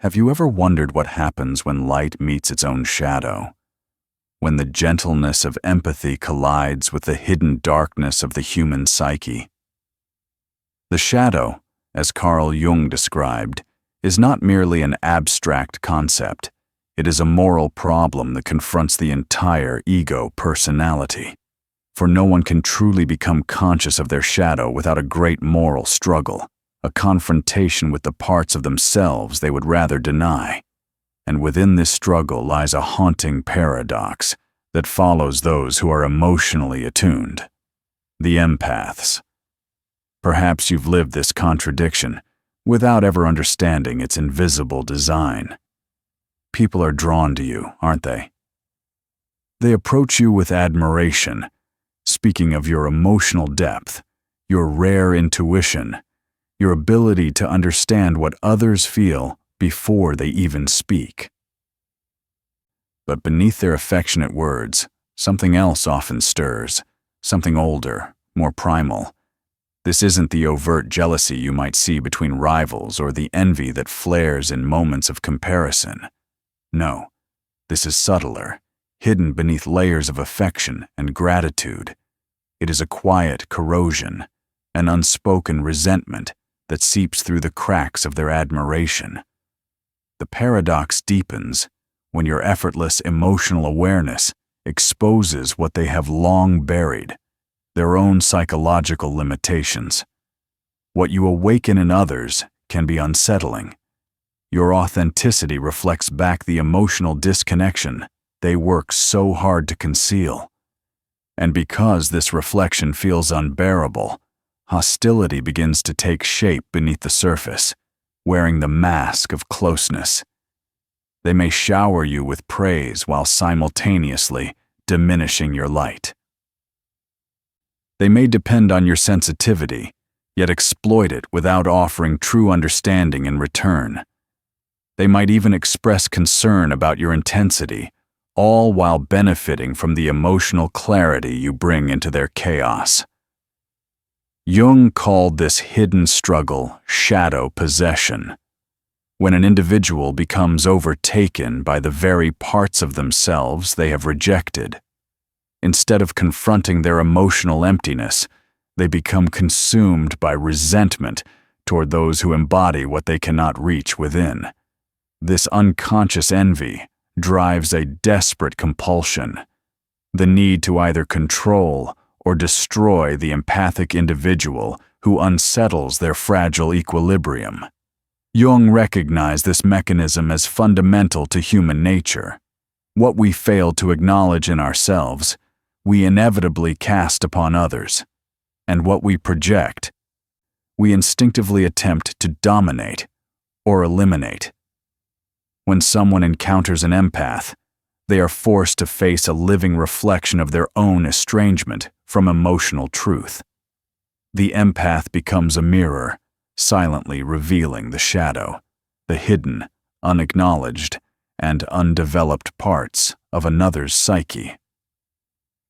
Have you ever wondered what happens when light meets its own shadow? When the gentleness of empathy collides with the hidden darkness of the human psyche? The shadow, as Carl Jung described, is not merely an abstract concept. It is a moral problem that confronts the entire ego personality. For no one can truly become conscious of their shadow without a great moral struggle, a confrontation with the parts of themselves they would rather deny. And within this struggle lies a haunting paradox that follows those who are emotionally attuned: the empaths. Perhaps you've lived this contradiction without ever understanding its invisible design. People are drawn to you, aren't they? They approach you with admiration, speaking of your emotional depth, your rare intuition, your ability to understand what others feel before they even speak. But beneath their affectionate words, something else often stirs, something older, more primal. This isn't the overt jealousy you might see between rivals or the envy that flares in moments of comparison. No, this is subtler, hidden beneath layers of affection and gratitude. It is a quiet corrosion, an unspoken resentment that seeps through the cracks of their admiration. The paradox deepens when your effortless emotional awareness exposes what they have long buried: their own psychological limitations. What you awaken in others can be unsettling. Your authenticity reflects back the emotional disconnection they work so hard to conceal. And because this reflection feels unbearable, hostility begins to take shape beneath the surface, wearing the mask of closeness. They may shower you with praise while simultaneously diminishing your light. They may depend on your sensitivity, yet exploit it without offering true understanding in return. They might even express concern about your intensity, all while benefiting from the emotional clarity you bring into their chaos. Jung called this hidden struggle shadow possession. When an individual becomes overtaken by the very parts of themselves they have rejected, instead of confronting their emotional emptiness, they become consumed by resentment toward those who embody what they cannot reach within. This unconscious envy drives a desperate compulsion, the need to either control or destroy the empathic individual who unsettles their fragile equilibrium. Jung recognized this mechanism as fundamental to human nature. What we fail to acknowledge in ourselves, we inevitably cast upon others, and what we project, we instinctively attempt to dominate or eliminate. When someone encounters an empath, they are forced to face a living reflection of their own estrangement from emotional truth. The empath becomes a mirror, silently revealing the shadow, the hidden, unacknowledged, and undeveloped parts of another's psyche.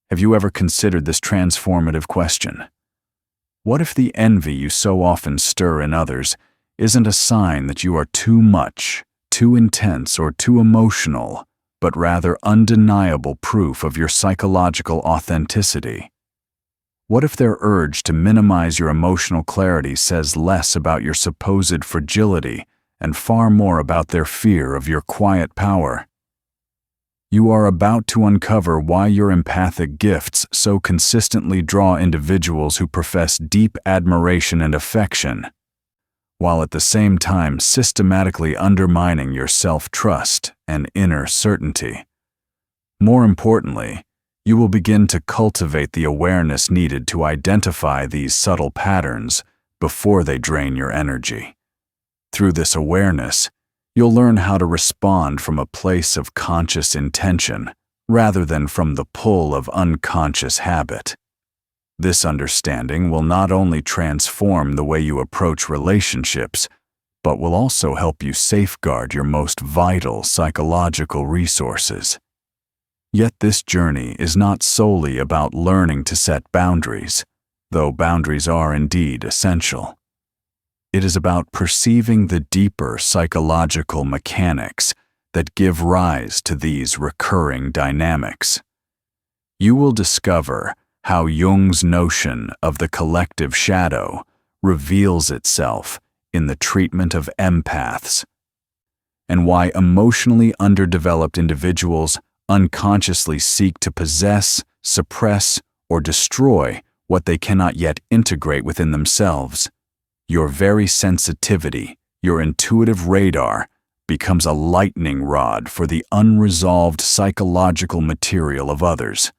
Have you ever considered this transformative question? What if the envy you so often stir in others isn't a sign that you are too much, too intense, or too emotional, but rather undeniable proof of your psychological authenticity? What if their urge to minimize your emotional clarity says less about your supposed fragility and far more about their fear of your quiet power? You are about to uncover why your empathic gifts so consistently draw individuals who profess deep admiration and affection, while at the same time systematically undermining your self-trust and inner certainty. More importantly, you will begin to cultivate the awareness needed to identify these subtle patterns before they drain your energy. Through this awareness, you'll learn how to respond from a place of conscious intention rather than from the pull of unconscious habit. This understanding will not only transform the way you approach relationships, but will also help you safeguard your most vital psychological resources. Yet this journey is not solely about learning to set boundaries, though boundaries are indeed essential. It is about perceiving the deeper psychological mechanics that give rise to these recurring dynamics. You will discover how Jung's notion of the collective shadow reveals itself in the treatment of empaths, and why emotionally underdeveloped individuals unconsciously seek to possess, suppress, or destroy what they cannot yet integrate within themselves. Your very sensitivity, your intuitive radar, becomes a lightning rod for the unresolved psychological material of others,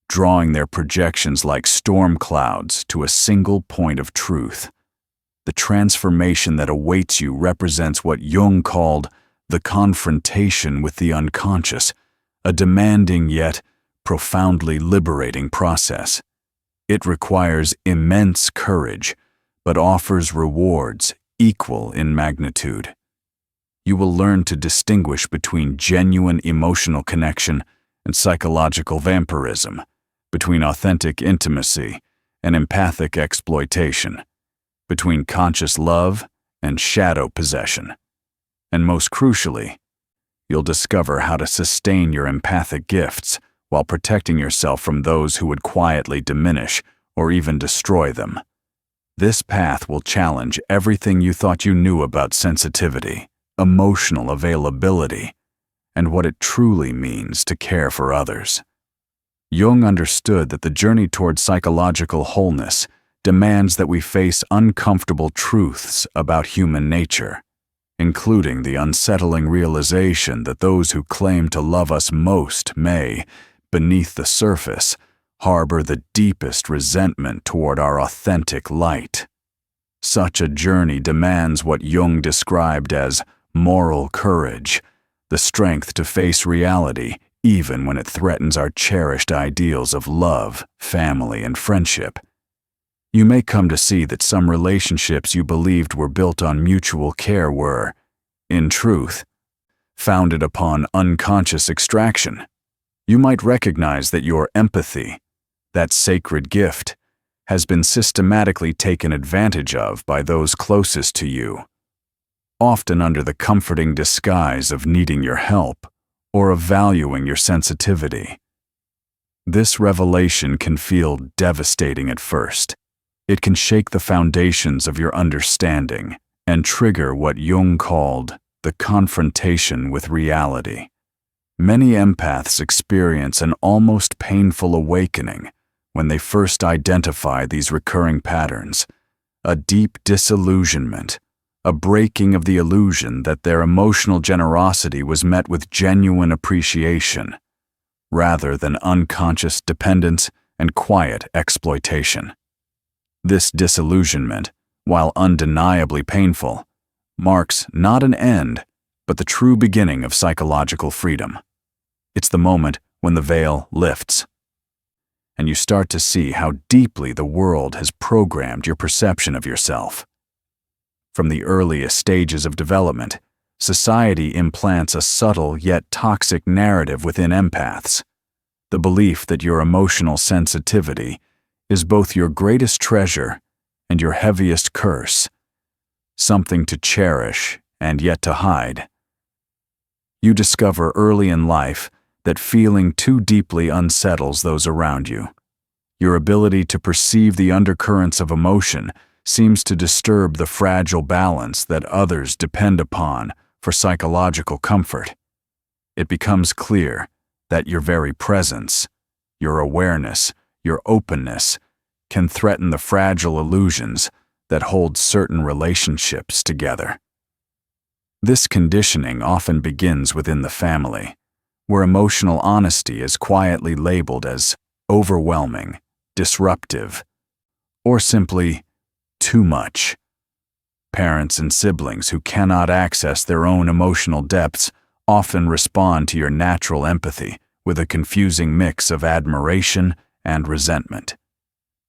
drawing their projections like storm clouds to a single point of truth. The transformation that awaits you represents what Jung called the confrontation with the unconscious, a demanding yet profoundly liberating process. It requires immense courage, but offers rewards equal in magnitude. You will learn to distinguish between genuine emotional connection and psychological vampirism, between authentic intimacy and empathic exploitation, between conscious love and shadow possession. And most crucially, you'll discover how to sustain your empathic gifts while protecting yourself from those who would quietly diminish or even destroy them. This path will challenge everything you thought you knew about sensitivity, emotional availability, and what it truly means to care for others. Jung understood that the journey toward psychological wholeness demands that we face uncomfortable truths about human nature, including the unsettling realization that those who claim to love us most may, beneath the surface, harbor the deepest resentment toward our authentic light. Such a journey demands what Jung described as moral courage, the strength to face reality even when it threatens our cherished ideals of love, family, and friendship. You may come to see that some relationships you believed were built on mutual care were, in truth, founded upon unconscious extraction. You might recognize that your empathy, that sacred gift, has been systematically taken advantage of by those closest to you, often under the comforting disguise of needing your help or of valuing your sensitivity. This revelation can feel devastating at first. It can shake the foundations of your understanding and trigger what Jung called the confrontation with reality. Many empaths experience an almost painful awakening when they first identify these recurring patterns, a deep disillusionment, a breaking of the illusion that their emotional generosity was met with genuine appreciation, rather than unconscious dependence and quiet exploitation. This disillusionment, while undeniably painful, marks not an end, but the true beginning of psychological freedom. It's the moment when the veil lifts, and you start to see how deeply the world has programmed your perception of yourself. From the earliest stages of development, society implants a subtle yet toxic narrative within empaths, the belief that your emotional sensitivity is both your greatest treasure and your heaviest curse, something to cherish and yet to hide. You discover early in life that feeling too deeply unsettles those around you. Your ability to perceive the undercurrents of emotion seems to disturb the fragile balance that others depend upon for psychological comfort. It becomes clear that your very presence, your awareness, your openness can threaten the fragile illusions that hold certain relationships together. This conditioning often begins within the family, where emotional honesty is quietly labeled as overwhelming, disruptive, or simply too much. Parents and siblings who cannot access their own emotional depths often respond to your natural empathy with a confusing mix of admiration and resentment.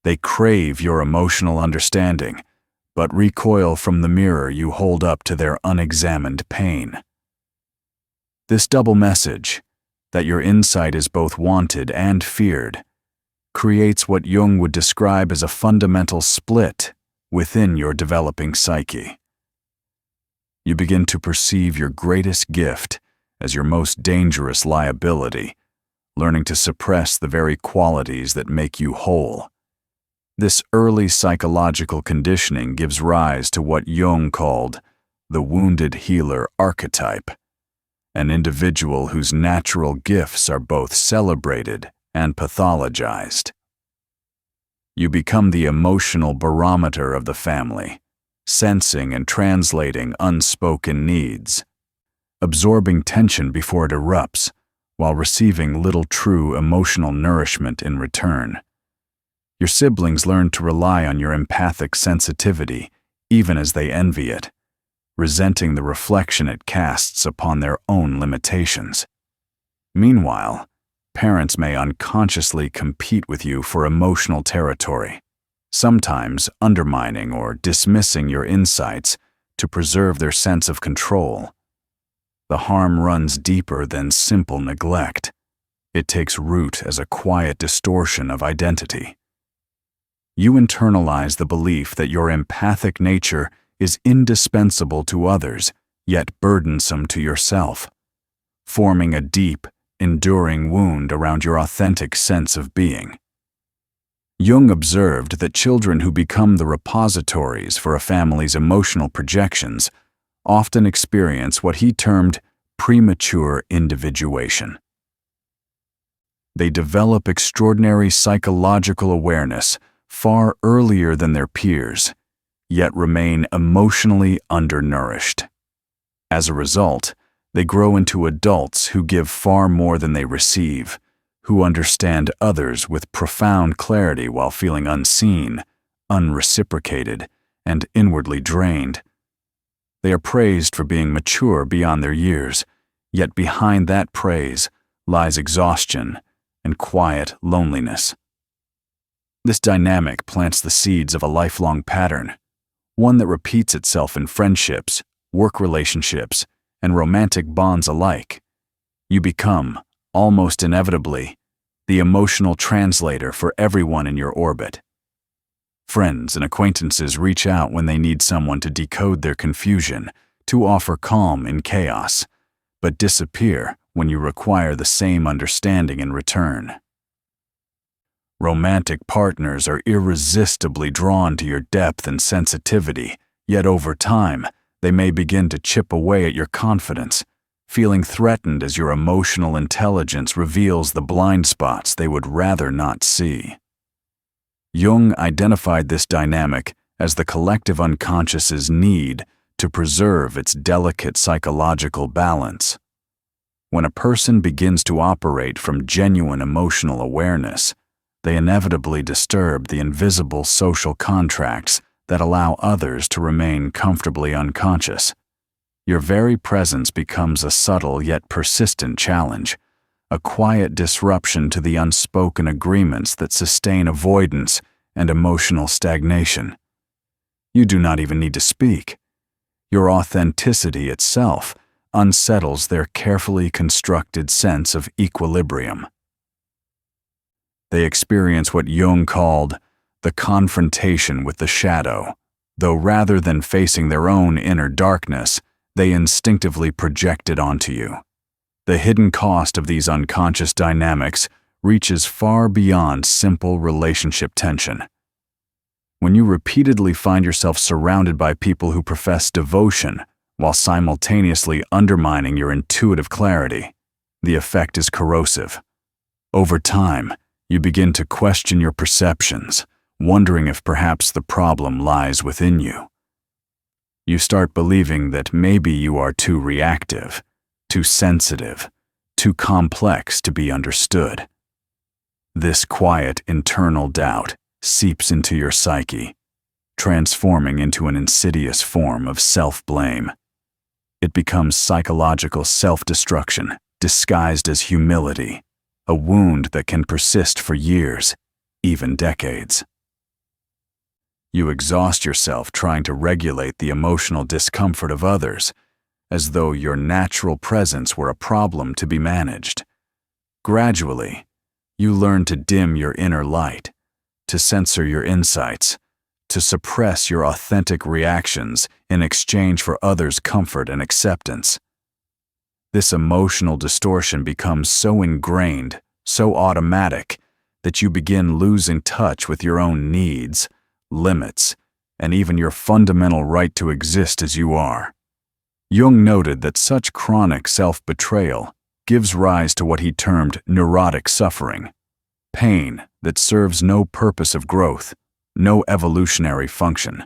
They crave your emotional understanding, but recoil from the mirror you hold up to their unexamined pain. This double message, that your insight is both wanted and feared, creates what Jung would describe as a fundamental split within your developing psyche. You begin to perceive your greatest gift as your most dangerous liability, learning to suppress the very qualities that make you whole. This early psychological conditioning gives rise to what Jung called the wounded healer archetype, an individual whose natural gifts are both celebrated and pathologized. You become the emotional barometer of the family, sensing and translating unspoken needs, absorbing tension before it erupts, while receiving little true emotional nourishment in return. Your siblings learn to rely on your empathic sensitivity, even as they envy it, resenting the reflection it casts upon their own limitations. Meanwhile, parents may unconsciously compete with you for emotional territory, sometimes undermining or dismissing your insights to preserve their sense of control. The harm runs deeper than simple neglect. It takes root as a quiet distortion of identity. You internalize the belief that your empathic nature is indispensable to others, yet burdensome to yourself, forming a deep, enduring wound around your authentic sense of being. Jung observed that children who become the repositories for a family's emotional projections often experience what he termed premature individuation. They develop extraordinary psychological awareness far earlier than their peers, yet remain emotionally undernourished. As a result, they grow into adults who give far more than they receive, who understand others with profound clarity while feeling unseen, unreciprocated, and inwardly drained. They are praised for being mature beyond their years, yet behind that praise lies exhaustion and quiet loneliness. This dynamic plants the seeds of a lifelong pattern, one that repeats itself in friendships, work relationships, and romantic bonds alike. You become, almost inevitably, the emotional translator for everyone in your orbit. Friends and acquaintances reach out when they need someone to decode their confusion, to offer calm in chaos, but disappear when you require the same understanding in return. Romantic partners are irresistibly drawn to your depth and sensitivity, yet over time, they may begin to chip away at your confidence, feeling threatened as your emotional intelligence reveals the blind spots they would rather not see. Jung identified this dynamic as the collective unconscious's need to preserve its delicate psychological balance. When a person begins to operate from genuine emotional awareness, they inevitably disturb the invisible social contracts that allow others to remain comfortably unconscious. Your very presence becomes a subtle yet persistent challenge, a quiet disruption to the unspoken agreements that sustain avoidance and emotional stagnation. You do not even need to speak. Your authenticity itself unsettles their carefully constructed sense of equilibrium. They experience what Jung called the confrontation with the shadow, though rather than facing their own inner darkness, they instinctively project it onto you. The hidden cost of these unconscious dynamics reaches far beyond simple relationship tension. When you repeatedly find yourself surrounded by people who profess devotion while simultaneously undermining your intuitive clarity, the effect is corrosive. Over time, you begin to question your perceptions, wondering if perhaps the problem lies within you. You start believing that maybe you are too reactive, too sensitive, too complex to be understood. This quiet internal doubt seeps into your psyche, transforming into an insidious form of self-blame. It becomes psychological self-destruction, disguised as humility, a wound that can persist for years, even decades. You exhaust yourself trying to regulate the emotional discomfort of others, as though your natural presence were a problem to be managed. Gradually, you learn to dim your inner light, to censor your insights, to suppress your authentic reactions in exchange for others' comfort and acceptance. This emotional distortion becomes so ingrained, so automatic, that you begin losing touch with your own needs, limits, and even your fundamental right to exist as you are. Jung noted that such chronic self-betrayal gives rise to what he termed neurotic suffering, pain that serves no purpose of growth, no evolutionary function,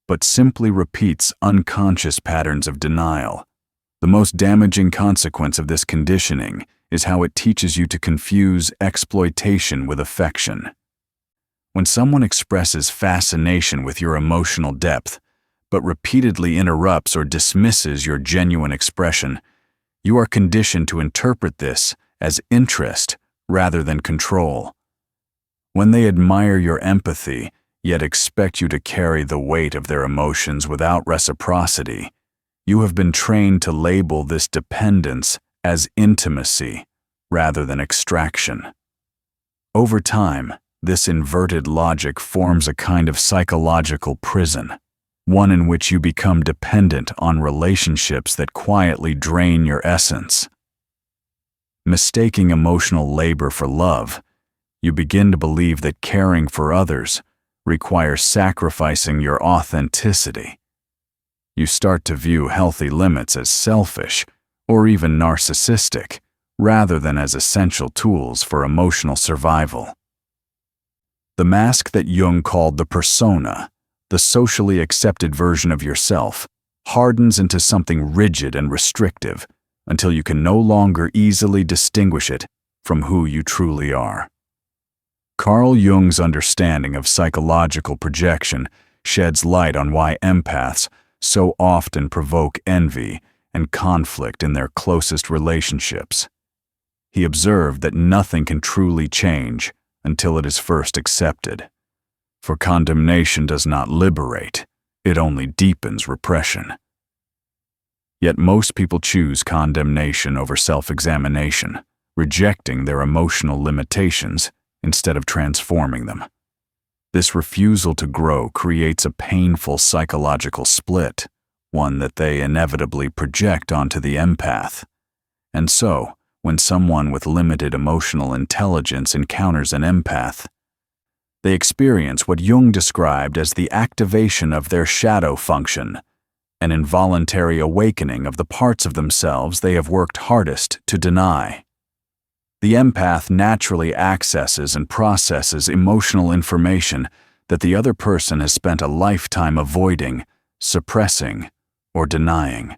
but simply repeats unconscious patterns of denial. The most damaging consequence of this conditioning is how it teaches you to confuse exploitation with affection. When someone expresses fascination with your emotional depth, but repeatedly interrupts or dismisses your genuine expression, you are conditioned to interpret this as interest rather than control. When they admire your empathy, yet expect you to carry the weight of their emotions without reciprocity, you have been trained to label this dependence as intimacy rather than extraction. Over time, this inverted logic forms a kind of psychological prison, one in which you become dependent on relationships that quietly drain your essence. Mistaking emotional labor for love, you begin to believe that caring for others requires sacrificing your authenticity. You start to view healthy limits as selfish or even narcissistic, rather than as essential tools for emotional survival. The mask that Jung called the persona, the socially accepted version of yourself, hardens into something rigid and restrictive until you can no longer easily distinguish it from who you truly are. Carl Jung's understanding of psychological projection sheds light on why empaths so often provoke envy and conflict in their closest relationships. He observed that nothing can truly change until it is first accepted. For condemnation does not liberate, it only deepens repression. Yet most people choose condemnation over self-examination, rejecting their emotional limitations instead of transforming them. This refusal to grow creates a painful psychological split, one that they inevitably project onto the empath. And so, when someone with limited emotional intelligence encounters an empath, they experience what Jung described as the activation of their shadow function, an involuntary awakening of the parts of themselves they have worked hardest to deny. The empath naturally accesses and processes emotional information that the other person has spent a lifetime avoiding, suppressing, or denying.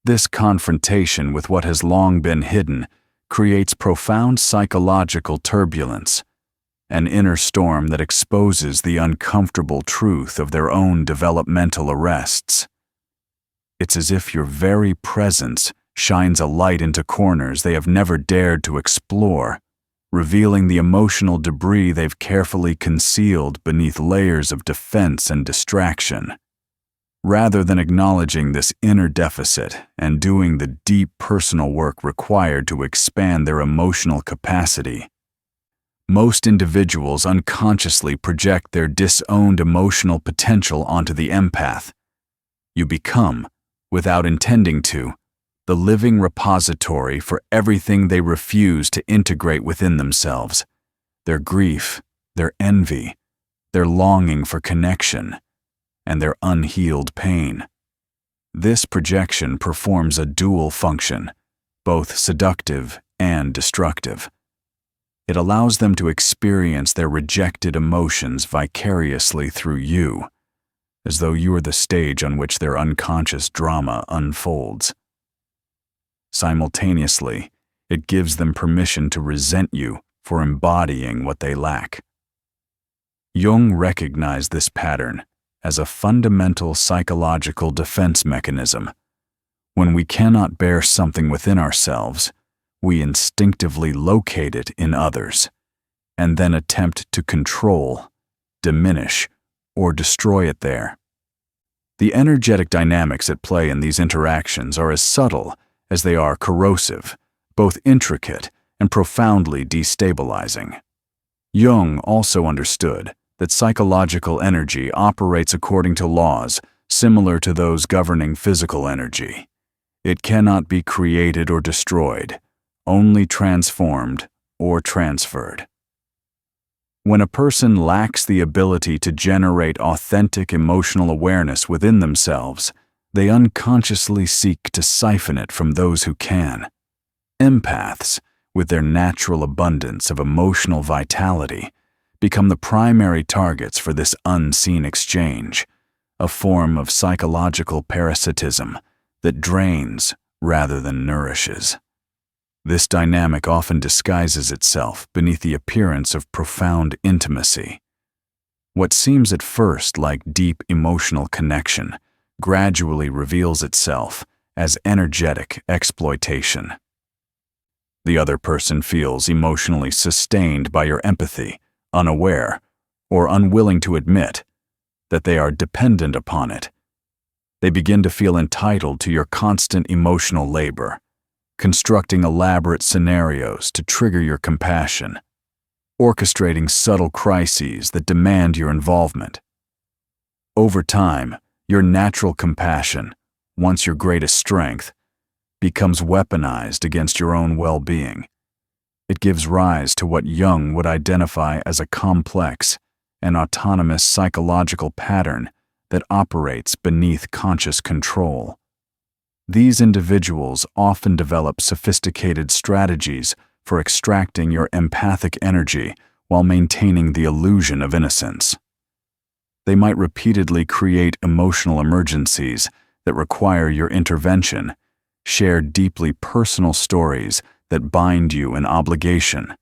This confrontation with what has long been hidden creates profound psychological turbulence, an inner storm that exposes the uncomfortable truth of their own developmental arrests. It's as if your very presence shines a light into corners they have never dared to explore, revealing the emotional debris they've carefully concealed beneath layers of defense and distraction. Rather than acknowledging this inner deficit and doing the deep personal work required to expand their emotional capacity, most individuals unconsciously project their disowned emotional potential onto the empath. You become, without intending to, the living repository for everything they refuse to integrate within themselves: their grief, their envy, their longing for connection, and their unhealed pain. This projection performs a dual function, both seductive and destructive. It allows them to experience their rejected emotions vicariously through you, as though you are the stage on which their unconscious drama unfolds. Simultaneously, it gives them permission to resent you for embodying what they lack. Jung recognized this pattern as a fundamental psychological defense mechanism. When we cannot bear something within ourselves, we instinctively locate it in others, and then attempt to control, diminish, or destroy it there. The energetic dynamics at play in these interactions are as subtle as they are corrosive, both intricate and profoundly destabilizing. Jung also understood that psychological energy operates according to laws similar to those governing physical energy. It cannot be created or destroyed, only transformed or transferred. When a person lacks the ability to generate authentic emotional awareness within themselves, they unconsciously seek to siphon it from those who can. Empaths, with their natural abundance of emotional vitality, become the primary targets for this unseen exchange, a form of psychological parasitism that drains rather than nourishes. This dynamic often disguises itself beneath the appearance of profound intimacy. What seems at first like deep emotional connection gradually reveals itself as energetic exploitation. The other person feels emotionally sustained by your empathy, unaware or unwilling to admit that they are dependent upon it. They begin to feel entitled to your constant emotional labor, constructing elaborate scenarios to trigger your compassion, orchestrating subtle crises that demand your involvement. Over time, your natural compassion, once your greatest strength, becomes weaponized against your own well-being. It gives rise to what Jung would identify as a complex and autonomous psychological pattern that operates beneath conscious control. These individuals often develop sophisticated strategies for extracting your empathic energy while maintaining the illusion of innocence. They might repeatedly create emotional emergencies that require your intervention, share deeply personal stories that bind you in obligation,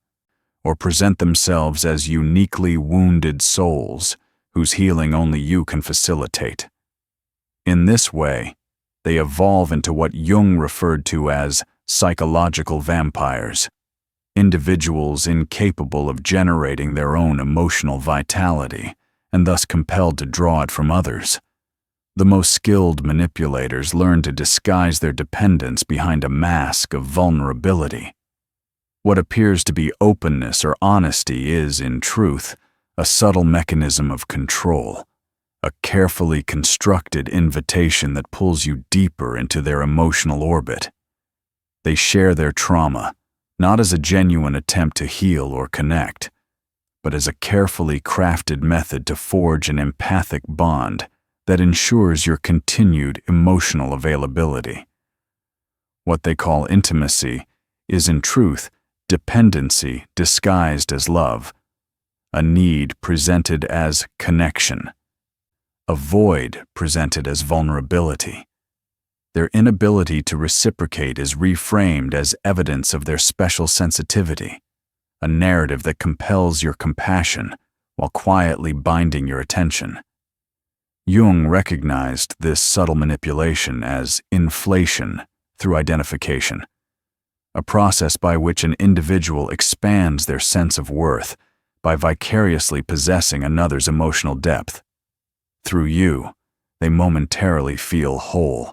or present themselves as uniquely wounded souls whose healing only you can facilitate. In this way, they evolve into what Jung referred to as psychological vampires, individuals incapable of generating their own emotional vitality and thus compelled to draw it from others. The most skilled manipulators learn to disguise their dependence behind a mask of vulnerability. What appears to be openness or honesty is, in truth, a subtle mechanism of control, a carefully constructed invitation that pulls you deeper into their emotional orbit. They share their trauma, not as a genuine attempt to heal or connect, but as a carefully crafted method to forge an empathic bond that ensures your continued emotional availability. What they call intimacy is, in truth, dependency disguised as love, a need presented as connection, a void presented as vulnerability. Their inability to reciprocate is reframed as evidence of their special sensitivity, a narrative that compels your compassion while quietly binding your attention. Jung recognized this subtle manipulation as inflation through identification, a process by which an individual expands their sense of worth by vicariously possessing another's emotional depth. Through you, they momentarily feel whole.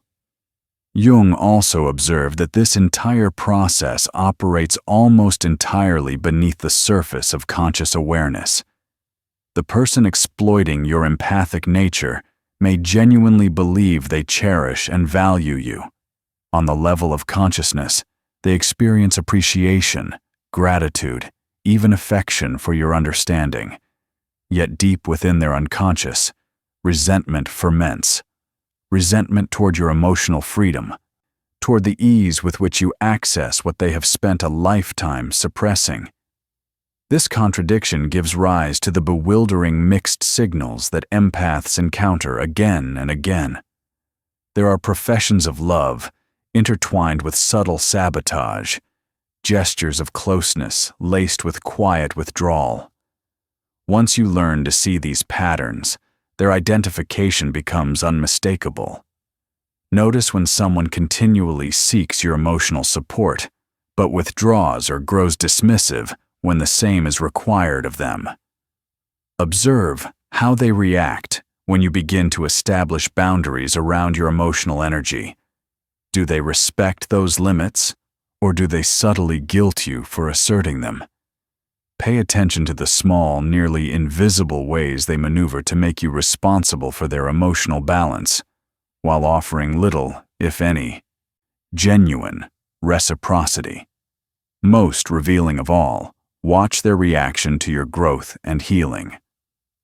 Jung also observed that this entire process operates almost entirely beneath the surface of conscious awareness. The person exploiting your empathic nature may genuinely believe they cherish and value you. On the level of consciousness, they experience appreciation, gratitude, even affection for your understanding. Yet deep within their unconscious, resentment ferments. Resentment toward your emotional freedom, toward the ease with which you access what they have spent a lifetime suppressing. This contradiction gives rise to the bewildering mixed signals that empaths encounter again and again. There are professions of love intertwined with subtle sabotage, gestures of closeness laced with quiet withdrawal. Once you learn to see these patterns, their identification becomes unmistakable. Notice when someone continually seeks your emotional support, but withdraws or grows dismissive when the same is required of them. Observe how they react when you begin to establish boundaries around your emotional energy. Do they respect those limits, or do they subtly guilt you for asserting them? Pay attention to the small, nearly invisible ways they maneuver to make you responsible for their emotional balance, while offering little, if any, genuine reciprocity. Most revealing of all, watch their reaction to your growth and healing.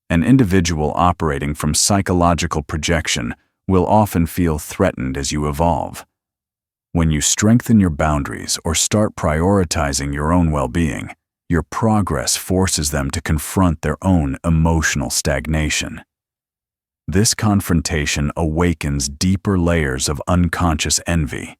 An individual operating from psychological projection will often feel threatened as you evolve. When you strengthen your boundaries or start prioritizing your own well-being, your progress forces them to confront their own emotional stagnation. This confrontation awakens deeper layers of unconscious envy.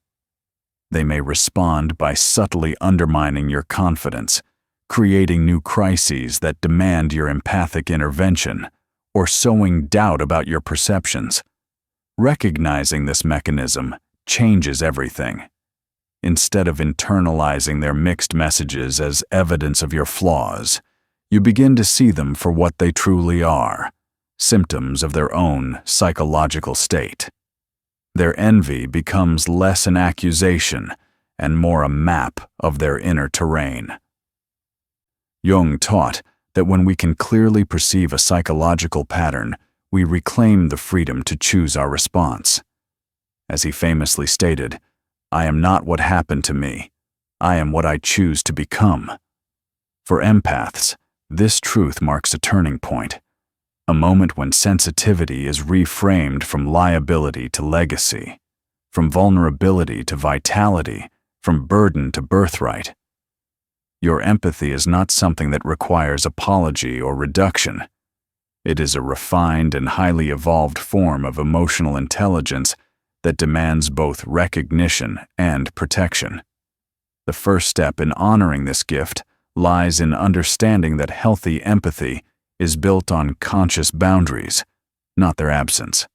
They may respond by subtly undermining your confidence, creating new crises that demand your empathic intervention, or sowing doubt about your perceptions. Recognizing this mechanism changes everything. Instead of internalizing their mixed messages as evidence of your flaws, you begin to see them for what they truly are, symptoms of their own psychological state. Their envy becomes less an accusation and more a map of their inner terrain. Jung taught that when we can clearly perceive a psychological pattern, we reclaim the freedom to choose our response. As he famously stated, "I am not what happened to me. I am what I choose to become." For empaths, this truth marks a turning point, a moment when sensitivity is reframed from liability to legacy, from vulnerability to vitality, from burden to birthright. Your empathy is not something that requires apology or reduction. It is a refined and highly evolved form of emotional intelligence that demands both recognition and protection. The first step in honoring this gift lies in understanding that healthy empathy is built on conscious boundaries, not their absence.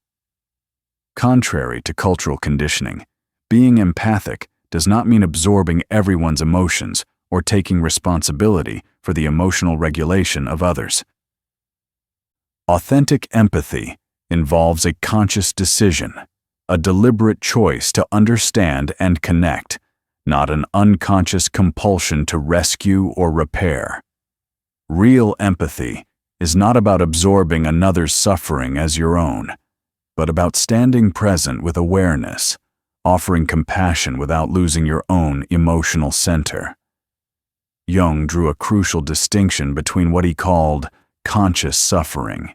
Contrary to cultural conditioning, being empathic does not mean absorbing everyone's emotions or taking responsibility for the emotional regulation of others. Authentic empathy involves a conscious decision, a deliberate choice to understand and connect, not an unconscious compulsion to rescue or repair. Real empathy is not about absorbing another's suffering as your own, but about standing present with awareness, offering compassion without losing your own emotional center. Jung drew a crucial distinction between what he called conscious suffering,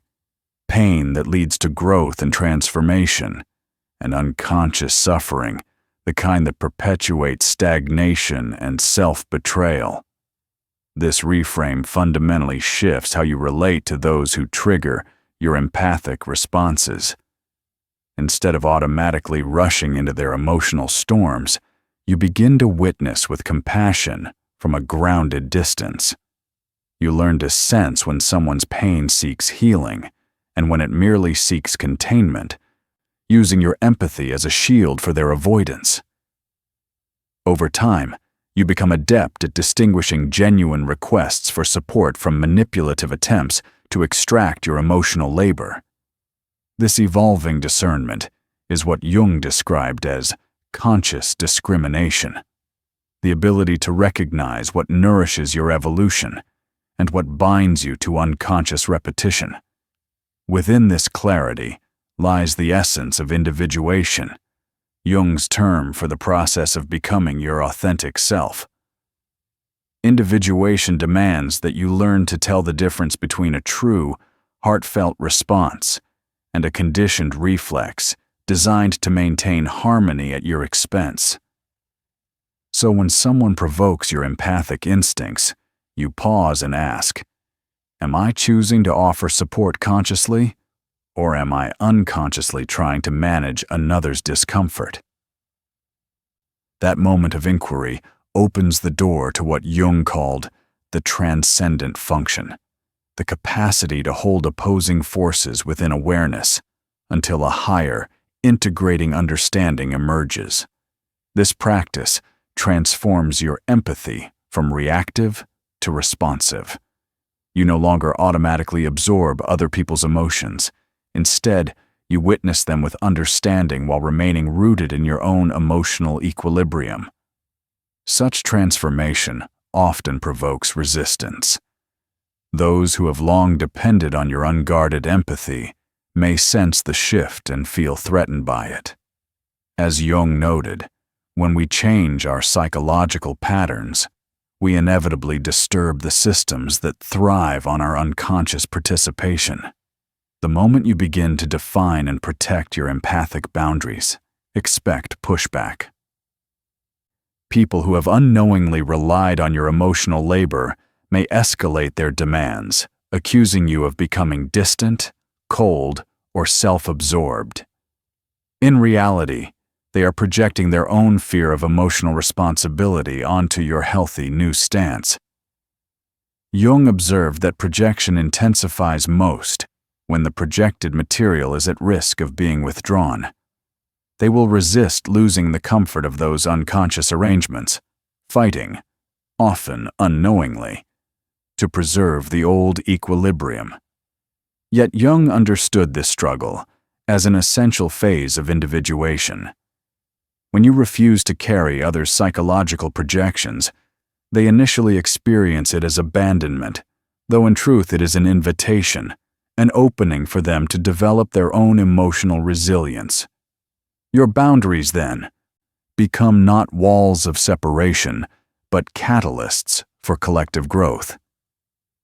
pain that leads to growth and transformation, and unconscious suffering, the kind that perpetuates stagnation and self-betrayal. This reframe fundamentally shifts how you relate to those who trigger your empathic responses. Instead of automatically rushing into their emotional storms, you begin to witness with compassion from a grounded distance. You learn to sense when someone's pain seeks healing and when it merely seeks containment, using your empathy as a shield for their avoidance. Over time, you become adept at distinguishing genuine requests for support from manipulative attempts to extract your emotional labor. This evolving discernment is what Jung described as conscious discrimination, the ability to recognize what nourishes your evolution and what binds you to unconscious repetition. Within this clarity lies the essence of individuation, Jung's term for the process of becoming your authentic self. Individuation demands that you learn to tell the difference between a true, heartfelt response and a conditioned reflex designed to maintain harmony at your expense. So when someone provokes your empathic instincts, you pause and ask, "Am I choosing to offer support consciously, or am I unconsciously trying to manage another's discomfort?" That moment of inquiry opens the door to what Jung called the transcendent function, the capacity to hold opposing forces within awareness until a higher, integrating understanding emerges. This practice transforms your empathy from reactive to responsive. You no longer automatically absorb other people's emotions. Instead, you witness them with understanding while remaining rooted in your own emotional equilibrium. Such transformation often provokes resistance. Those who have long depended on your unguarded empathy may sense the shift and feel threatened by it. As Jung noted, when we change our psychological patterns, we inevitably disturb the systems that thrive on our unconscious participation. The moment you begin to define and protect your empathic boundaries, expect pushback. People who have unknowingly relied on your emotional labor may escalate their demands, accusing you of becoming distant, cold, or self-absorbed. In reality, they are projecting their own fear of emotional responsibility onto your healthy new stance. Jung observed that projection intensifies most when the projected material is at risk of being withdrawn. They will resist losing the comfort of those unconscious arrangements, fighting, often unknowingly, to preserve the old equilibrium. Yet Jung understood this struggle as an essential phase of individuation. When you refuse to carry others' psychological projections, they initially experience it as abandonment, though in truth it is an invitation, an opening for them to develop their own emotional resilience. Your boundaries, then, become not walls of separation, but catalysts for collective growth.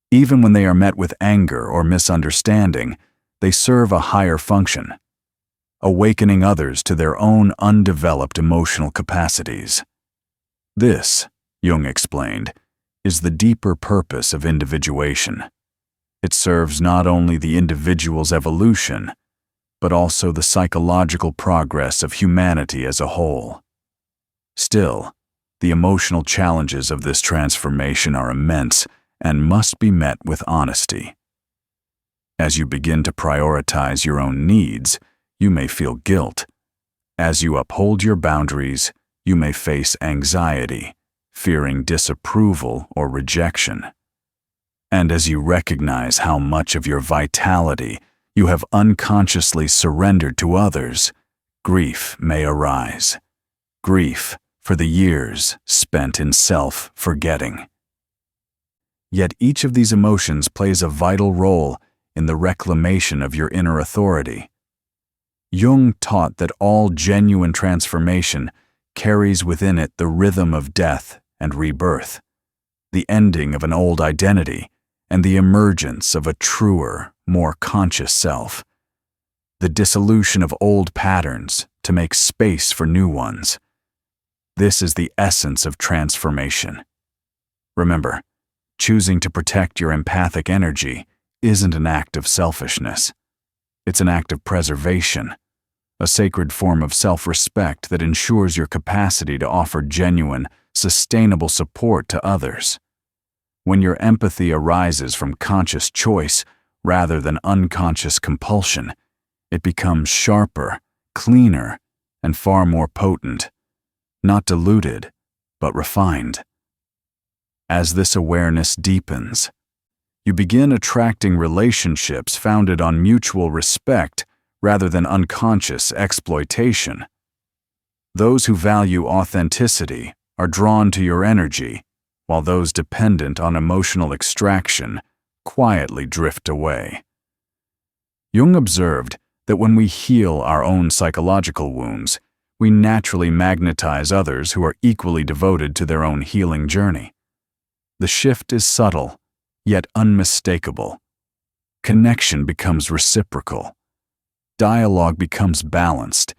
Even when they are met with anger or misunderstanding, they serve a higher function, awakening others to their own undeveloped emotional capacities. This, Jung explained, is the deeper purpose of individuation. It serves not only the individual's evolution, but also the psychological progress of humanity as a whole. Still, the emotional challenges of this transformation are immense and must be met with honesty. As you begin to prioritize your own needs, you may feel guilt. As you uphold your boundaries, you may face anxiety, fearing disapproval or rejection. And as you recognize how much of your vitality you have unconsciously surrendered to others, grief may arise. Grief for the years spent in self-forgetting. Yet each of these emotions plays a vital role in the reclamation of your inner authority. Jung taught that all genuine transformation carries within it the rhythm of death and rebirth, the ending of an old identity and the emergence of a truer, more conscious self, the dissolution of old patterns to make space for new ones. This is the essence of transformation. Remember, choosing to protect your empathic energy isn't an act of selfishness. It's an act of preservation, a sacred form of self-respect that ensures your capacity to offer genuine, sustainable support to others. When your empathy arises from conscious choice rather than unconscious compulsion, it becomes sharper, cleaner, and far more potent, not diluted, but refined. As this awareness deepens, you begin attracting relationships founded on mutual respect rather than unconscious exploitation. Those who value authenticity are drawn to your energy, while those dependent on emotional extraction quietly drift away. Jung observed that when we heal our own psychological wounds, we naturally magnetize others who are equally devoted to their own healing journey. The shift is subtle, yet unmistakable. Connection becomes reciprocal. Dialogue becomes balanced,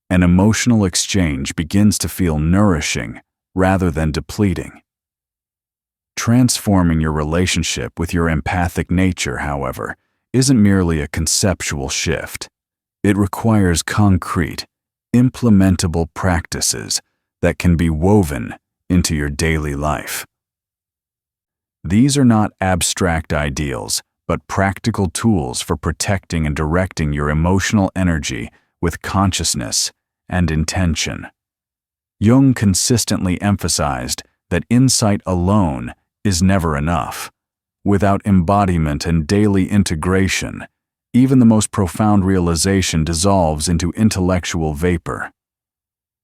and emotional exchange begins to feel nourishing rather than depleting. Transforming your relationship with your empathic nature, however, isn't merely a conceptual shift. It requires concrete, implementable practices that can be woven into your daily life. These are not abstract ideals, but practical tools for protecting and directing your emotional energy with consciousness and intention. Jung consistently emphasized that insight alone is never enough. Without embodiment and daily integration, even the most profound realization dissolves into intellectual vapor.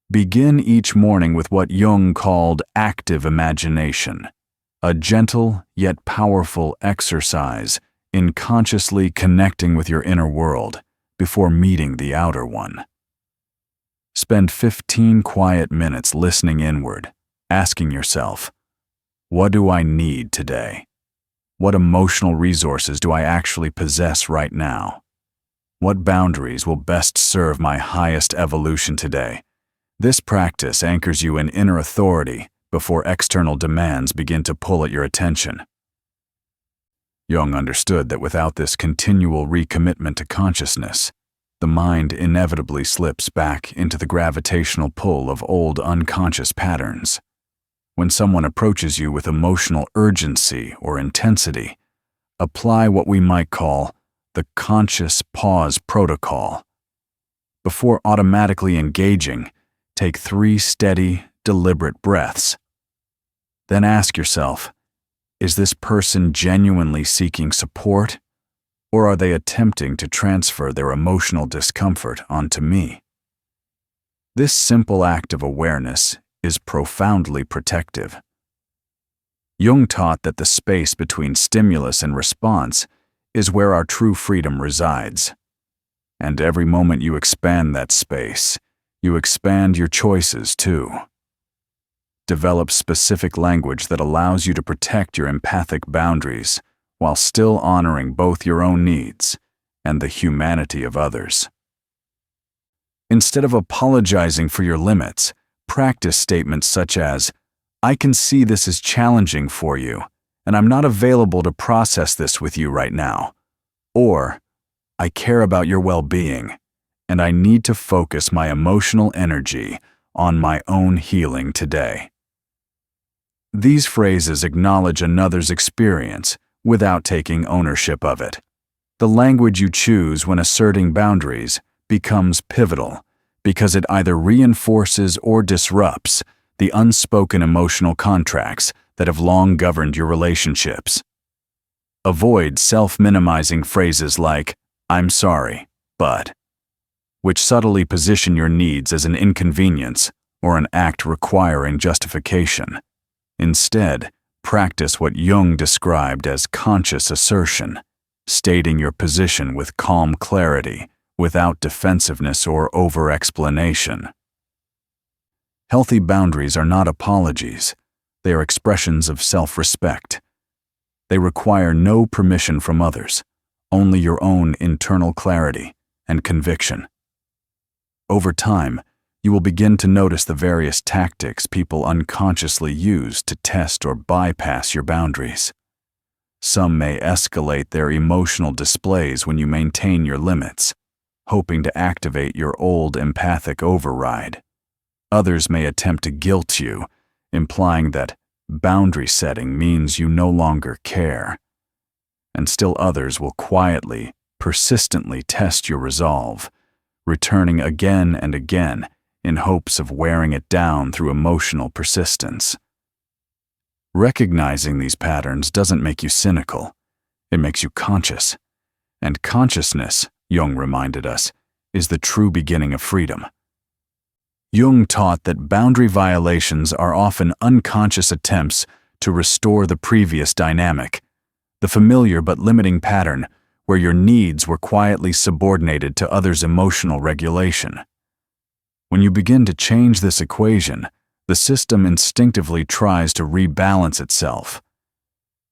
Begin each morning with what Jung called active imagination. a gentle yet powerful exercise in consciously connecting with your inner world before meeting the outer one. Spend 15 quiet minutes listening inward, asking yourself, what do I need today? What emotional resources do I actually possess right now? What boundaries will best serve my highest evolution today? This practice anchors you in inner authority before external demands begin to pull at your attention. Jung understood that without this continual recommitment to consciousness, the mind inevitably slips back into the gravitational pull of old unconscious patterns. When someone approaches you with emotional urgency or intensity, apply what we might call the conscious pause protocol. Before automatically engaging, take 3 steady, deliberate breaths. Then ask yourself, is this person genuinely seeking support, or are they attempting to transfer their emotional discomfort onto me? This simple act of awareness is profoundly protective. Jung taught that the space between stimulus and response is where our true freedom resides. And every moment you expand that space, you expand your choices too. Develop specific language that allows you to protect your empathic boundaries while still honoring both your own needs and the humanity of others. Instead of apologizing for your limits, practice statements such as, I can see this is challenging for you, and I'm not available to process this with you right now. Or, I care about your well-being, and I need to focus my emotional energy on my own healing today. These phrases acknowledge another's experience without taking ownership of it. The language you choose when asserting boundaries becomes pivotal because it either reinforces or disrupts the unspoken emotional contracts that have long governed your relationships. Avoid self-minimizing phrases like, I'm sorry, but, which subtly position your needs as an inconvenience or an act requiring justification. Instead, practice what Jung described as conscious assertion, stating your position with calm clarity, without defensiveness or over-explanation. Healthy boundaries are not apologies. They are expressions of self-respect. They require no permission from others, only your own internal clarity and conviction. Over time, you will begin to notice the various tactics people unconsciously use to test or bypass your boundaries. Some may escalate their emotional displays when you maintain your limits, hoping to activate your old empathic override. Others may attempt to guilt you, implying that boundary setting means you no longer care. And still others will quietly, persistently test your resolve, returning again and again in hopes of wearing it down through emotional persistence. Recognizing these patterns doesn't make you cynical. It makes you conscious. And consciousness, Jung reminded us, is the true beginning of freedom. Jung taught that boundary violations are often unconscious attempts to restore the previous dynamic, the familiar but limiting pattern where your needs were quietly subordinated to others' emotional regulation. When you begin to change this equation, the system instinctively tries to rebalance itself.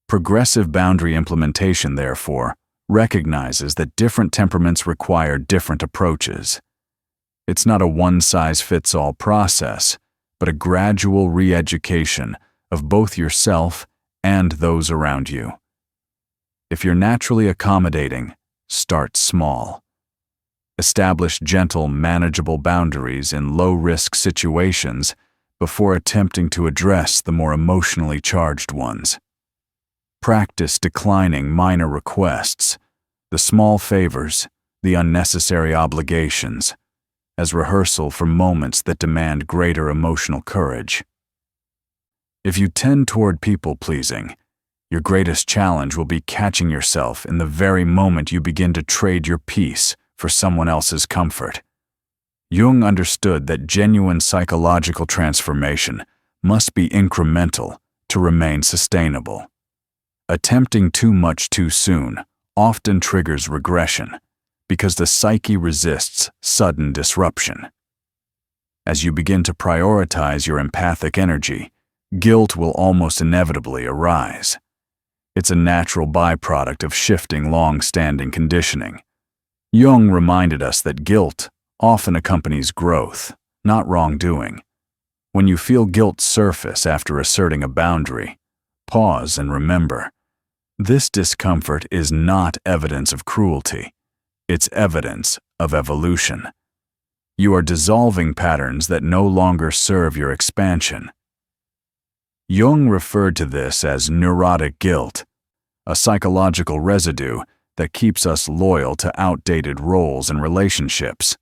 Progressive boundary implementation, therefore, recognizes that different temperaments require different approaches. It's not a one-size-fits-all process, but a gradual re-education of both yourself and those around you. If you're naturally accommodating, start small. Establish gentle, manageable boundaries in low-risk situations before attempting to address the more emotionally charged ones. Practice declining minor requests, the small favors, the unnecessary obligations, as rehearsal for moments that demand greater emotional courage. If you tend toward people-pleasing, your greatest challenge will be catching yourself in the very moment you begin to trade your peace for someone else's comfort. Jung understood that genuine psychological transformation must be incremental to remain sustainable. Attempting too much too soon often triggers regression because the psyche resists sudden disruption. As you begin to prioritize your empathic energy, guilt will almost inevitably arise. It's a natural byproduct of shifting long-standing conditioning. Jung reminded us that guilt often accompanies growth, not wrongdoing. When you feel guilt surface after asserting a boundary, pause and remember, this discomfort is not evidence of cruelty. It's evidence of evolution. You are dissolving patterns that no longer serve your expansion. Jung referred to this as neurotic guilt, a psychological residue that keeps us loyal to outdated roles and relationships.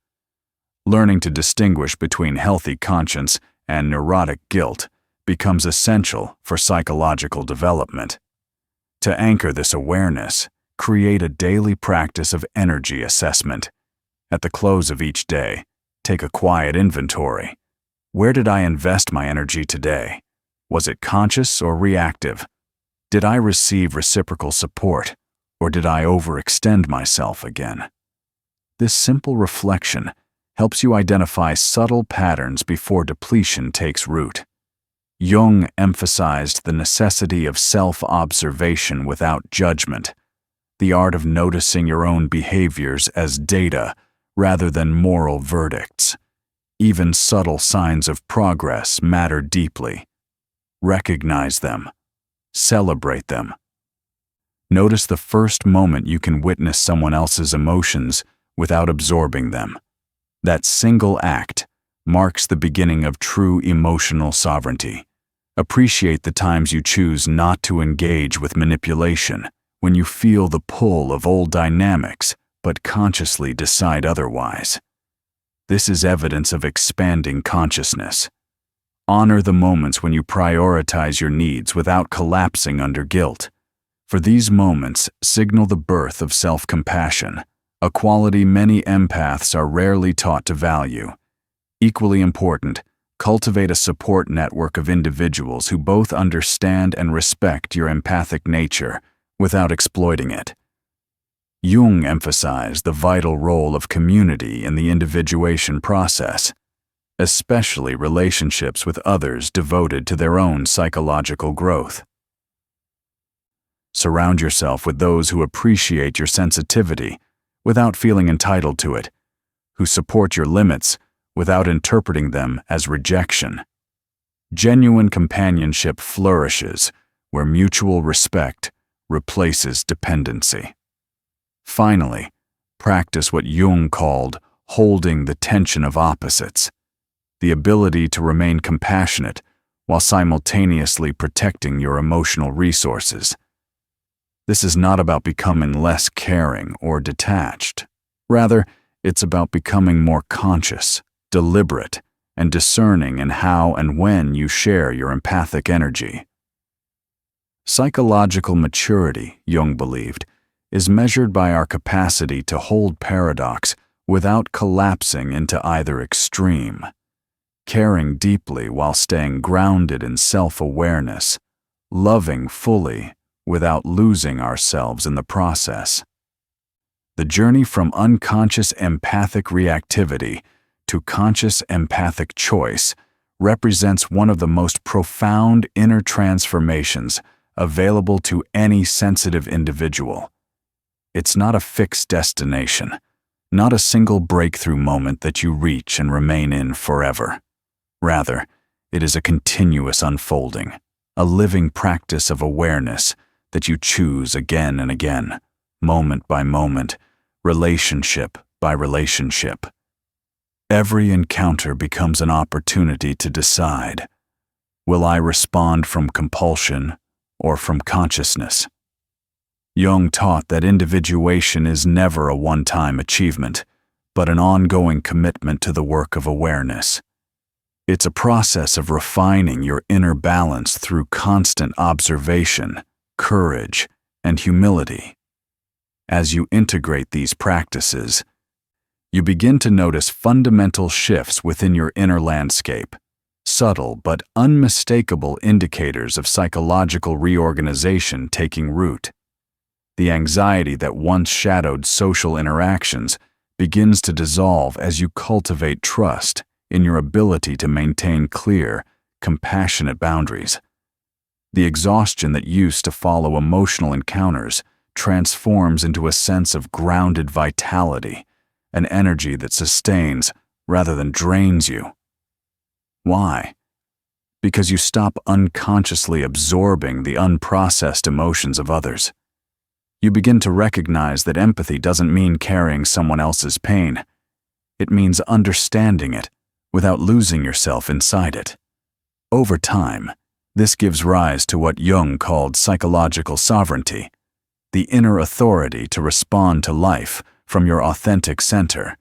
Learning to distinguish between healthy conscience and neurotic guilt becomes essential for psychological development. To anchor this awareness, create a daily practice of energy assessment. At the close of each day, take a quiet inventory. Where did I invest my energy today? Was it conscious or reactive? Did I receive reciprocal support, or did I overextend myself again? This simple reflection helps you identify subtle patterns before depletion takes root. Jung emphasized the necessity of self-observation without judgment, the art of noticing your own behaviors as data rather than moral verdicts. Even subtle signs of progress matter deeply. Recognize them. Celebrate them. Notice the first moment you can witness someone else's emotions without absorbing them. That single act marks the beginning of true emotional sovereignty. Appreciate the times you choose not to engage with manipulation, when you feel the pull of old dynamics but consciously decide otherwise. This is evidence of expanding consciousness. Honor the moments when you prioritize your needs without collapsing under guilt. For these moments signal the birth of self-compassion, a quality many empaths are rarely taught to value. Equally important, cultivate a support network of individuals who both understand and respect your empathic nature without exploiting it. Jung emphasized the vital role of community in the individuation process, especially relationships with others devoted to their own psychological growth. Surround yourself with those who appreciate your sensitivity without feeling entitled to it, who support your limits without interpreting them as rejection. Genuine companionship flourishes where mutual respect replaces dependency. Finally, practice what Jung called holding the tension of opposites, the ability to remain compassionate while simultaneously protecting your emotional resources. This is not about becoming less caring or detached. Rather, it's about becoming more conscious, deliberate, and discerning in how and when you share your empathic energy. Psychological maturity, Jung believed, is measured by our capacity to hold paradox without collapsing into either extreme. Caring deeply while staying grounded in self-awareness, loving fully without losing ourselves in the process. The journey from unconscious empathic reactivity to conscious empathic choice represents one of the most profound inner transformations available to any sensitive individual. It's not a fixed destination, not a single breakthrough moment that you reach and remain in forever. Rather, it is a continuous unfolding, a living practice of awareness that you choose again and again, moment by moment, relationship by relationship. Every encounter becomes an opportunity to decide, will I respond from compulsion or from consciousness? Jung taught that individuation is never a one-time achievement, but an ongoing commitment to the work of awareness. It's a process of refining your inner balance through constant observation, courage, and humility. As you integrate these practices, you begin to notice fundamental shifts within your inner landscape, subtle but unmistakable indicators of psychological reorganization taking root. The anxiety that once shadowed social interactions begins to dissolve as you cultivate trust in your ability to maintain clear, compassionate boundaries. The exhaustion that used to follow emotional encounters transforms into a sense of grounded vitality, an energy that sustains rather than drains you. Why? Because you stop unconsciously absorbing the unprocessed emotions of others. You begin to recognize that empathy doesn't mean carrying someone else's pain. It means understanding it without losing yourself inside it. Over time, this gives rise to what Jung called psychological sovereignty, the inner authority to respond to life from your authentic center,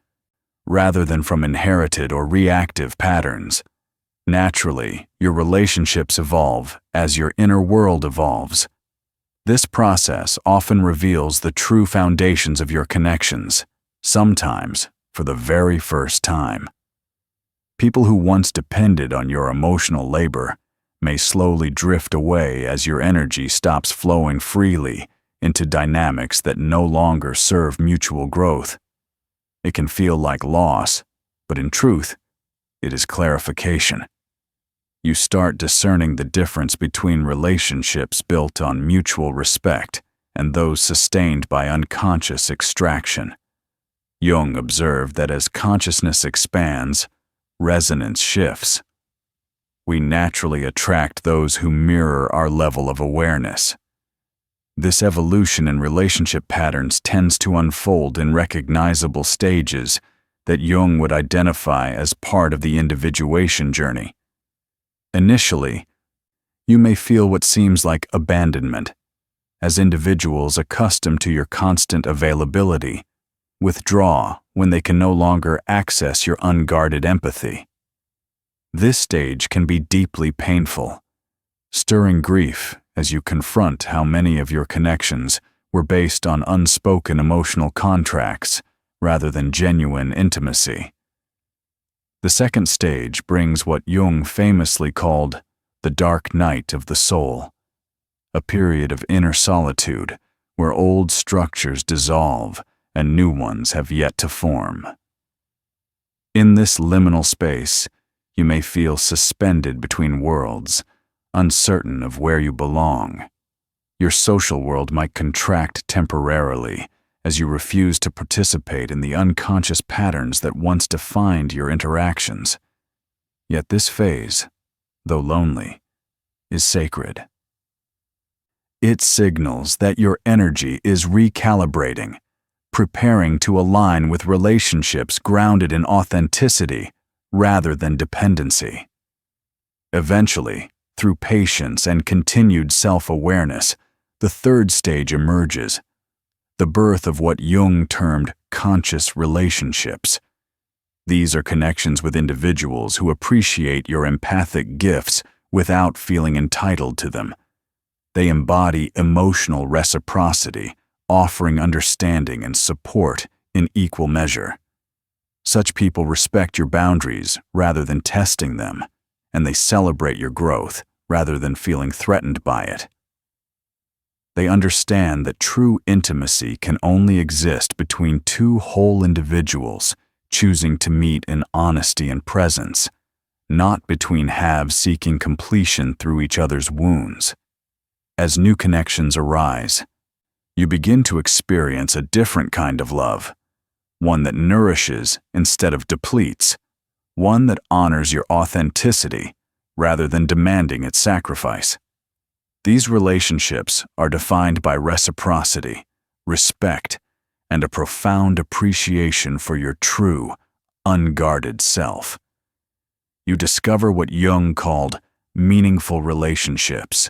rather than from inherited or reactive patterns. Naturally, your relationships evolve as your inner world evolves. This process often reveals the true foundations of your connections, sometimes for the very first time. People who once depended on your emotional labor may slowly drift away as your energy stops flowing freely into dynamics that no longer serve mutual growth. It can feel like loss, but in truth, it is clarification. You start discerning the difference between relationships built on mutual respect and those sustained by unconscious extraction. Jung observed that as consciousness expands, resonance shifts. We naturally attract those who mirror our level of awareness. This evolution in relationship patterns tends to unfold in recognizable stages that Jung would identify as part of the individuation journey. Initially, you may feel what seems like abandonment, as individuals accustomed to your constant availability withdraw when they can no longer access your unguarded empathy. This stage can be deeply painful, stirring grief as you confront how many of your connections were based on unspoken emotional contracts rather than genuine intimacy. The second stage brings what Jung famously called the dark night of the soul, a period of inner solitude where old structures dissolve and new ones have yet to form. In this liminal space, you may feel suspended between worlds, uncertain of where you belong. Your social world might contract temporarily as you refuse to participate in the unconscious patterns that once defined your interactions. Yet this phase, though lonely, is sacred. It signals that your energy is recalibrating, preparing to align with relationships grounded in authenticity rather than dependency. Eventually, through patience and continued self-awareness, the third stage emerges, the birth of what Jung termed conscious relationships. These are connections with individuals who appreciate your empathic gifts without feeling entitled to them. They embody emotional reciprocity, offering understanding and support in equal measure. Such people respect your boundaries rather than testing them, and they celebrate your growth rather than feeling threatened by it. They understand that true intimacy can only exist between two whole individuals choosing to meet in honesty and presence, not between halves seeking completion through each other's wounds. As new connections arise, you begin to experience a different kind of love, one that nourishes instead of depletes, one that honors your authenticity rather than demanding its sacrifice. These relationships are defined by reciprocity, respect, and a profound appreciation for your true, unguarded self. You discover what Jung called meaningful relationships,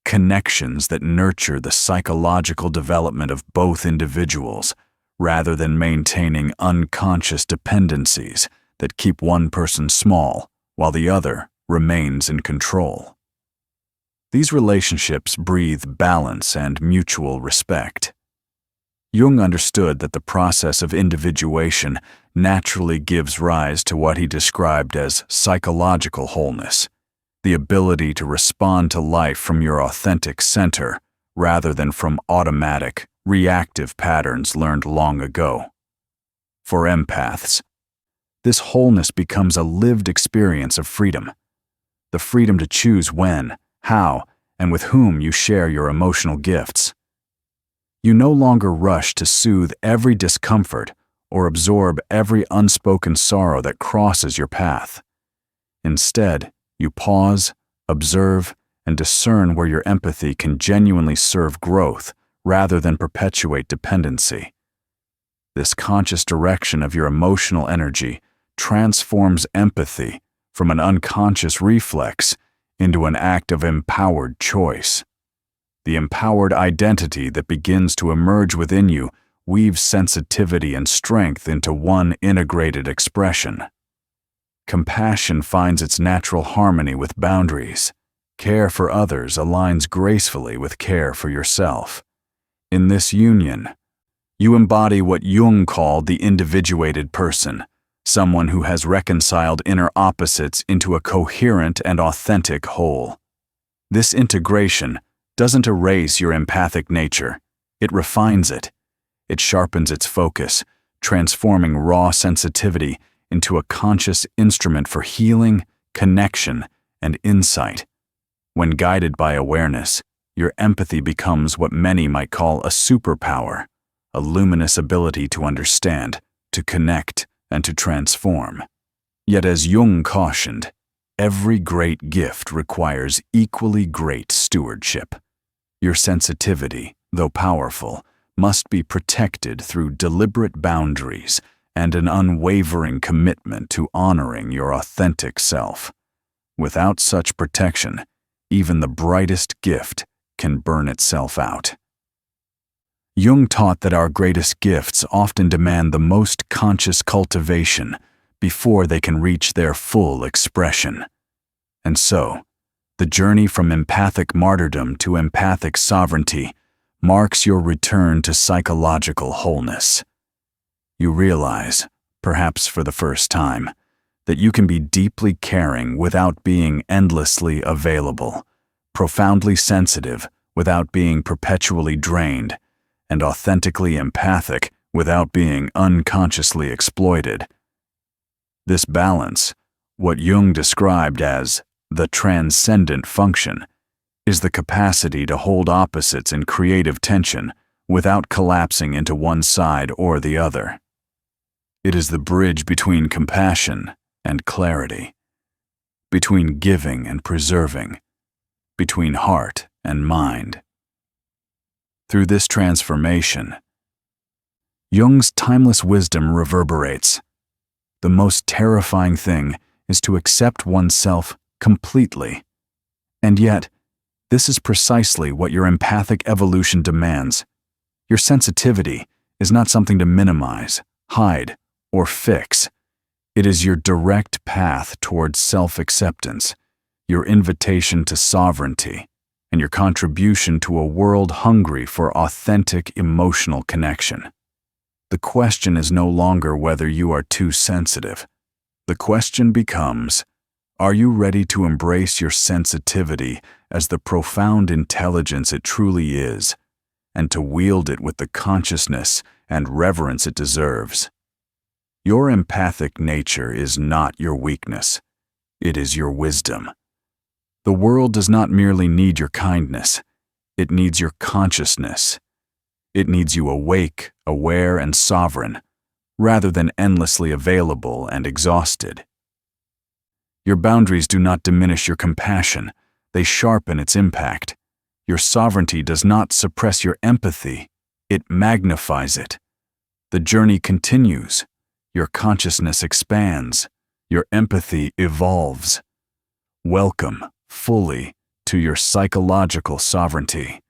connections that nurture the psychological development of both individuals, rather than maintaining unconscious dependencies that keep one person small while the other remains in control. These relationships breathe balance and mutual respect. Jung understood that the process of individuation naturally gives rise to what he described as psychological wholeness, the ability to respond to life from your authentic center rather than from automatic, reactive patterns learned long ago. For empaths, this wholeness becomes a lived experience of freedom, the freedom to choose when, how, and with whom you share your emotional gifts. You no longer rush to soothe every discomfort or absorb every unspoken sorrow that crosses your path. Instead, you pause, observe, and discern where your empathy can genuinely serve growth rather than perpetuate dependency. This conscious direction of your emotional energy transforms empathy from an unconscious reflex into an act of empowered choice. The empowered identity that begins to emerge within you weaves sensitivity and strength into one integrated expression. Compassion finds its natural harmony with boundaries. Care for others aligns gracefully with care for yourself. In this union, you embody what Jung called the individuated person, someone who has reconciled inner opposites into a coherent and authentic whole. This integration doesn't erase your empathic nature, it refines it. It sharpens its focus, transforming raw sensitivity into a conscious instrument for healing, connection, and insight. When guided by awareness, your empathy becomes what many might call a superpower, a luminous ability to understand, to connect, and to transform. Yet as Jung cautioned, every great gift requires equally great stewardship. Your sensitivity, though powerful, must be protected through deliberate boundaries and an unwavering commitment to honoring your authentic self. Without such protection, even the brightest gift can burn itself out. Jung taught that our greatest gifts often demand the most conscious cultivation before they can reach their full expression. And so, the journey from empathic martyrdom to empathic sovereignty marks your return to psychological wholeness. You realize, perhaps for the first time, that you can be deeply caring without being endlessly available, profoundly sensitive without being perpetually drained, and authentically empathic without being unconsciously exploited. This balance, what Jung described as the transcendent function, is the capacity to hold opposites in creative tension without collapsing into one side or the other. It is the bridge between compassion and clarity, between giving and preserving, between heart and mind. Through this transformation, Jung's timeless wisdom reverberates. The most terrifying thing is to accept oneself completely. And yet, this is precisely what your empathic evolution demands. Your sensitivity is not something to minimize, hide, or fix. It is your direct path towards self-acceptance, your invitation to sovereignty, and your contribution to a world hungry for authentic emotional connection. The question is no longer whether you are too sensitive. The question becomes, are you ready to embrace your sensitivity as the profound intelligence it truly is, and to wield it with the consciousness and reverence it deserves? Your empathic nature is not your weakness. It is your wisdom. The world does not merely need your kindness. It needs your consciousness. It needs you awake, aware, and sovereign, rather than endlessly available and exhausted. Your boundaries do not diminish your compassion. They sharpen its impact. Your sovereignty does not suppress your empathy. It magnifies it. The journey continues. Your consciousness expands. Your empathy evolves. Welcome fully to your psychological sovereignty.